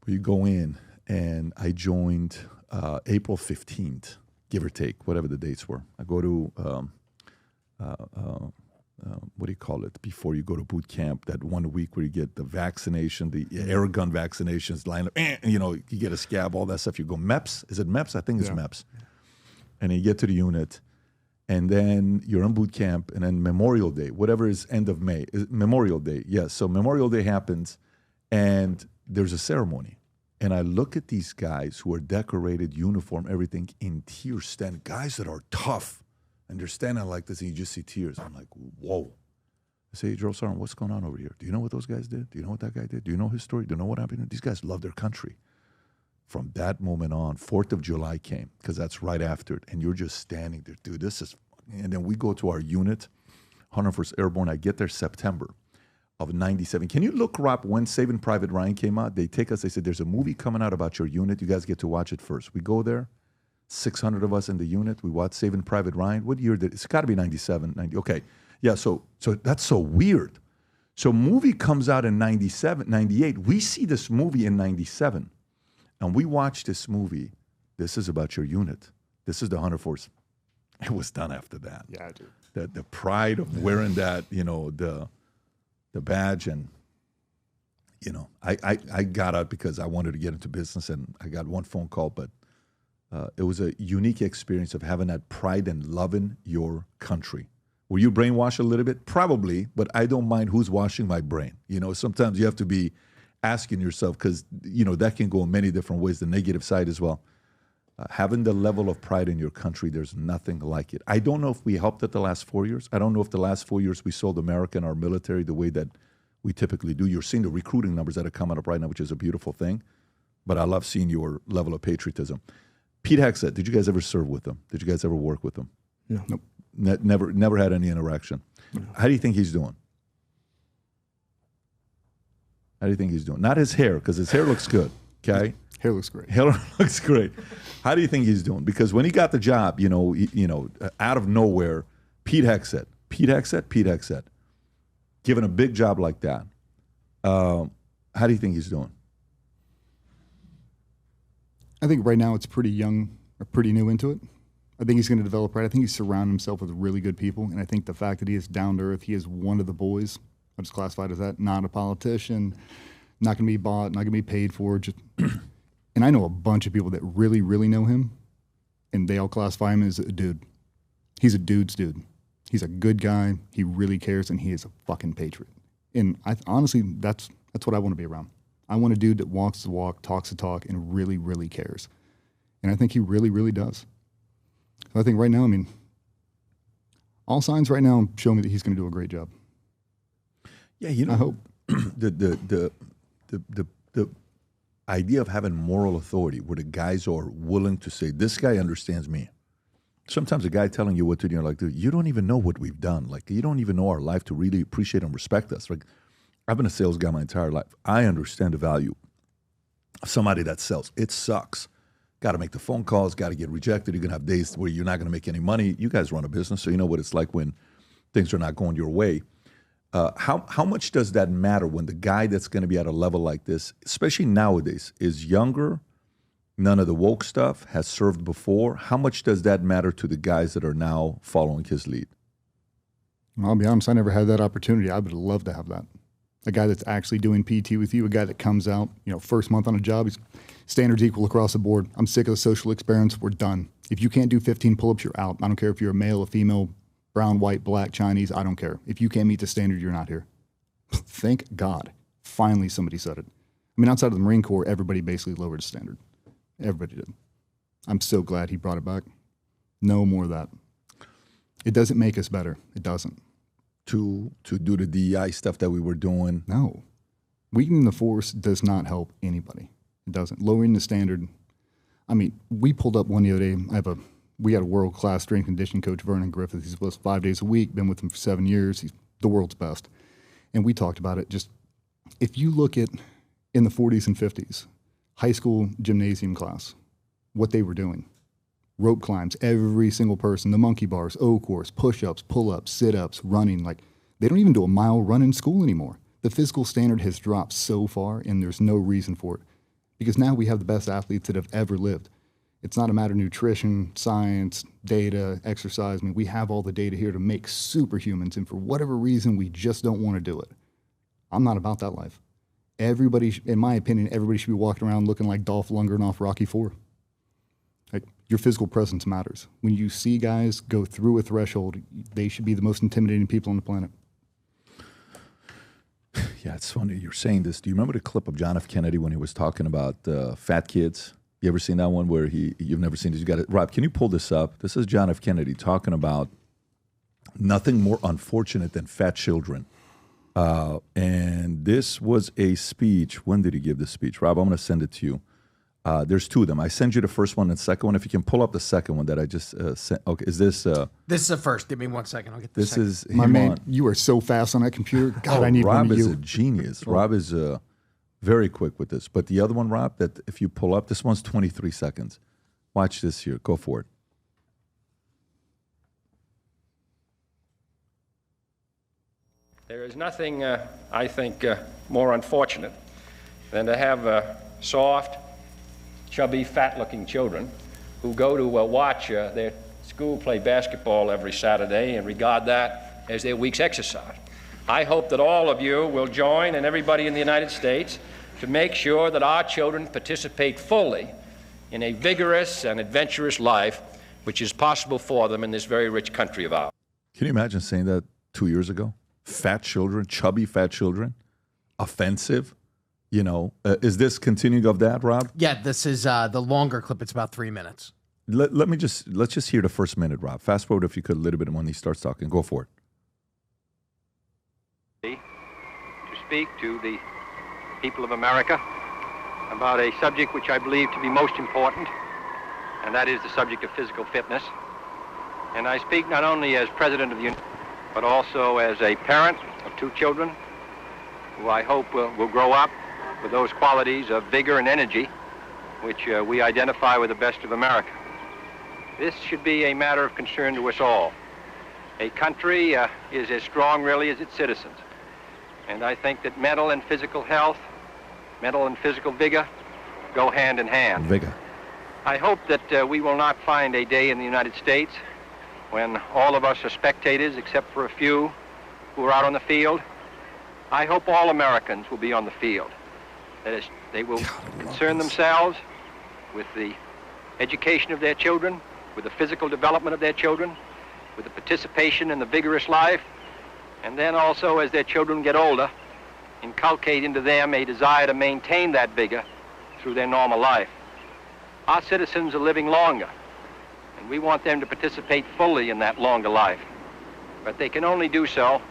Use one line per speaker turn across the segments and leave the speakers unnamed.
We go in, and I joined April 15th, give or take, whatever the dates were. I go to, what do you call it, before you go to boot camp, that 1 week where you get the vaccination, the air gun vaccinations, line up, you get a scab, all that stuff. You go MEPS. Is it MEPS? I think it's MEPS. And then you get to the unit, and then you're in boot camp, and then Memorial Day, whatever is end of May, Memorial Day. Yes, so Memorial Day happens, and there's a ceremony. And I look at these guys who are decorated, uniform, everything, in tears, stand guys that are tough, and they're standing like this, and you just see tears. I'm like, whoa. I say, hey, Drill Sergeant, what's going on over here? Do you know what those guys did? Do you know what that guy did? Do you know his story? Do you know what happened? These guys love their country. From that moment on, 4th of July came, because that's right after it, and you're just standing there. Dude, this is, and then we go to our unit, 101st Airborne. I get there September of 97. Can you look up when Saving Private Ryan came out? They take us, they said, there's a movie coming out about your unit. You guys get to watch it first. We go there, 600 of us in the unit. We watch Saving Private Ryan. What year did it? It's got to be 97, 90. Okay. Yeah, so that's so weird. So movie comes out in 97, 98. We see this movie in 97. And we watch this movie. This is about your unit. This is the 104th. It was done after that.
Yeah, dude.
The pride of wearing that, the badge, and I got out because I wanted to get into business, and I got one phone call, but it was a unique experience of having that pride and loving your country. Were you brainwashed a little bit? Probably, but I don't mind who's washing my brain. Sometimes you have to be asking yourself, because that can go in many different ways, the negative side as well. Having the level of pride in your country, there's nothing like it. I don't know if we helped it the last 4 years. I don't know if the last 4 years we sold America and our military the way that we typically do. You're seeing the recruiting numbers that are coming up right now, which is a beautiful thing. But I love seeing your level of patriotism. Pete Hegseth, did you guys ever serve with him? Did you guys ever work with him?
No. Nope.
Never had any interaction. No. How do you think he's doing? How do you think he's doing? Not his hair, because his hair looks good, okay?
Hair looks great.
Hair looks great. How do you think he's doing? Because when he got the job, out of nowhere, Pete Hegseth, given a big job like that, how do you think he's doing?
I think right now it's pretty young, or pretty new into it. I think he's going to develop right. I think he's surrounded himself with really good people, and I think the fact that he is down to earth, he is one of the boys. I'm just classified as that, not a politician, not going to be bought, not going to be paid for. And I know a bunch of people that really, really know him, and they all classify him as a dude. He's a dude's dude. He's a good guy. He really cares, and he is a fucking patriot. And honestly, that's what I want to be around. I want a dude that walks the walk, talks the talk, and really, really cares. And I think he really, really does. So I think right now, all signs right now show me that he's going to do a great job.
Yeah,
I hope.
The idea of having moral authority where the guys are willing to say, this guy understands me. Sometimes a guy telling you what to do, you're like, dude, you don't even know what we've done. Like, you don't even know our life to really appreciate and respect us. Like, I've been a sales guy my entire life. I understand the value of somebody that sells. It sucks. Got to make the phone calls, got to get rejected. You're going to have days where you're not going to make any money. You guys run a business, so you know what it's like when things are not going your way. How much does that matter when the guy that's going to be at a level like this, especially nowadays, is younger, none of the woke stuff, has served before? How much does that matter to the guys that are now following his lead?
I'll be honest, I never had that opportunity. I would love to have that. A guy that's actually doing PT with you, a guy that comes out, first month on a job, he's standards equal across the board. I'm sick of the social experiments. We're done. If you can't do 15 pull-ups, you're out. I don't care if you're a male, a female, brown, white, black, Chinese, I don't care. If you can't meet the standard, you're not here. Thank God. Finally, somebody said it. Outside of the Marine Corps, everybody basically lowered the standard. Everybody did. I'm so glad he brought it back. No more of that. It doesn't make us better. It doesn't.
To do the DEI stuff that we were doing?
No. Weakening the force does not help anybody. It doesn't. Lowering the standard. We pulled up one the other day. We had a world-class strength and conditioning coach, Vernon Griffith. He's with us 5 days a week, been with him for 7 years. He's the world's best. And we talked about it. Just if you look at in the 40s and 50s, high school gymnasium class, what they were doing. Rope climbs, every single person, the monkey bars, O-course, push-ups, pull-ups, sit-ups, running. They don't even do a mile run in school anymore. The physical standard has dropped so far, and there's no reason for it. because now we have the best athletes that have ever lived. It's not a matter of nutrition, science, data, exercise. I mean, we have all the data here to make superhumans, and for whatever reason, we just don't want to do it. I'm not about that life. Everybody, in my opinion, everybody should be walking around looking like Dolph Lundgren off Rocky IV. Like, your physical presence matters. When you see guys go through a threshold, they should be the most intimidating people on the planet.
Yeah, it's funny you're saying this. Do you remember the clip of John F. Kennedy when he was talking about fat kids? You ever seen that one where you've never seen this? You got it. Rob, can you pull this up? This is John F. Kennedy talking about nothing more unfortunate than fat children. And this was a speech. When did he give this speech? Rob, I'm going to send it to you. There's two of them. I send you the first one and the second one. If you can pull up the second one that I just sent. Okay, is this?
This is the first. Give me 1 second. I'll get
this.
Second.
Is
my man. You are so fast on that computer. God, I need
Rob
one of
is
you.
a genius. Rob is very quick with this. But the other one, Rob, that if you pull up, this one's 23 seconds. Watch this here. Go for it.
There is nothing, I think, more unfortunate than to have soft, chubby, fat-looking children who go to watch their school play basketball every Saturday and regard that as their week's exercise. I hope that all of you will join, and everybody in the United States, to make sure that our children participate fully in a vigorous and adventurous life which is possible for them in this very rich country of ours.
Can you imagine saying that 2 years ago? Fat children, chubby fat children, offensive. You know, is this continuing of that, Rob?
Yeah, this is the longer clip. It's about 3 minutes.
Let's just hear the first minute, Rob. Fast forward if you could a little bit when he starts talking. Go for it.
To speak to the people of America about a subject which I believe to be most important, and that is the subject of physical fitness. And I speak not only as President of the Union, but also as a parent of 2 children who I hope will grow up with those qualities of vigor and energy which we identify with the best of America. This should be a matter of concern to us all. A country is as strong, really, as its citizens. And I think that mental and physical health, mental and physical vigor go hand in hand.
Vigor.
I hope that we will not find a day in the United States when all of us are spectators except for a few who are out on the field. I hope all Americans will be on the field. That is, they will concern themselves with the education of their children, with the physical development of their children, with the participation in the vigorous life, and then also as their children get older, inculcate into them a desire to maintain that vigor through their normal life. Our citizens are living longer, and we want them to participate fully in that longer life. But they can only do so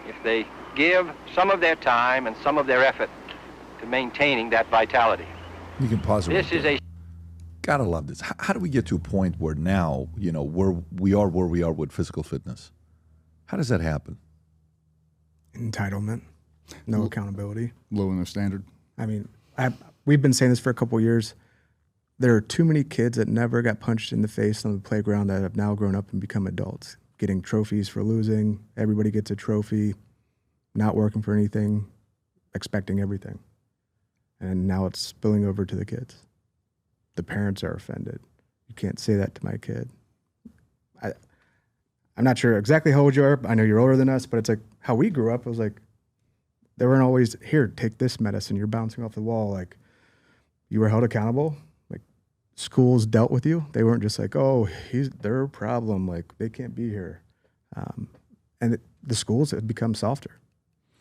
if they give some of their time and some of their effort to maintaining that vitality.
You can pause it.
This is a...
Gotta love this. How do we get to a point where now, you know, where we are with physical fitness? How does that happen?
Entitlement, no accountability.
Low in their standard.
I mean, we've been saying this for a couple of years. There are too many kids that never got punched in the face on the playground that have now grown up and become adults, getting trophies for losing. Everybody gets a trophy, not working for anything, expecting everything. And now it's spilling over to the kids. The parents are offended. You can't say that to my kid. I'm not sure exactly how old you are. I know you're older than us, but it's like how we grew up. It was like, they weren't always, here, take this medicine. You're bouncing off the wall. Like, you were held accountable. Like, schools dealt with you. They weren't just like, oh, they're a problem. Like, they can't be here. And the schools have become softer.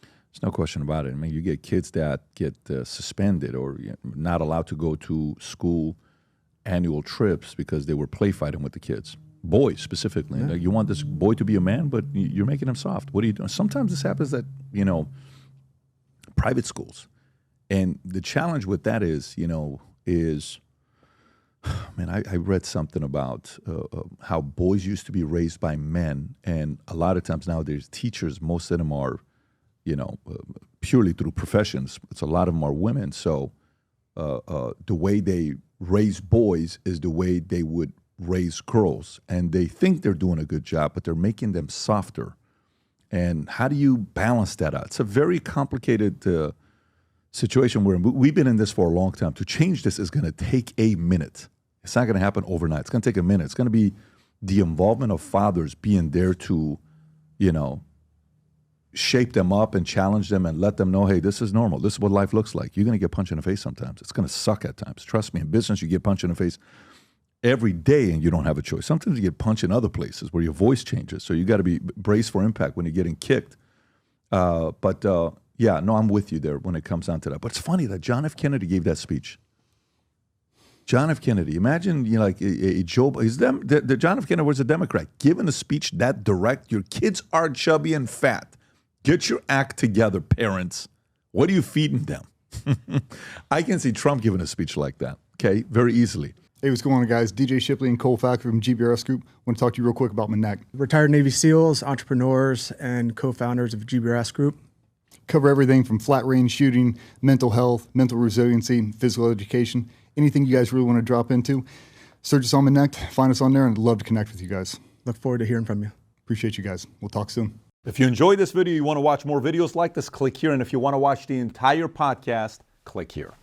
There's no question about it. I mean, you get kids that get suspended or not allowed to go to school annual trips because they were play fighting with the kids. Boys specifically.
Yeah.
Like, you want this boy to be a man, but you're making him soft. What are you doing? Sometimes this happens at, private schools. And the challenge with that is, I read something about how boys used to be raised by men. And a lot of times nowadays, teachers, most of them are, purely through professions. It's a lot of them are women. So the way they raise boys is the way they would raise girls. And they think they're doing a good job, but they're making them softer. And how do you balance that out? It's a very complicated situation where we've been in this for a long time. To change this is going to take a minute. It's not going to happen overnight. It's going to take a minute. It's going to be the involvement of fathers being there to, shape them up and challenge them and let them know, hey, this is normal. This is what life looks like. You're going to get punched in the face sometimes. It's going to suck at times. Trust me, in business, you get punched in the face every day and you don't have a choice. Sometimes you get punched in other places where your voice changes. So you got to be braced for impact when you're getting kicked. I'm with you there when it comes down to that. But it's funny that John F. Kennedy gave that speech. John F. Kennedy, imagine John F. Kennedy was a Democrat, giving a speech that direct. Your kids are chubby and fat. Get your act together, parents. What are you feeding them? I can see Trump giving a speech like that, okay, very easily.
Hey, what's going on, guys? DJ Shipley and Cole Fackler from GBRS Group. I want to talk to you real quick about Manek.
Retired Navy SEALs, entrepreneurs, and co-founders of GBRS Group.
Cover everything from flat range shooting, mental health, mental resiliency, physical education, anything you guys really want to drop into. Search us on Manek, find us on there, and I'd love to connect with you guys.
Look forward to hearing from you.
Appreciate you guys. We'll talk soon.
If you enjoyed this video, you want to watch more videos like this, click here. And if you want to watch the entire podcast, click here.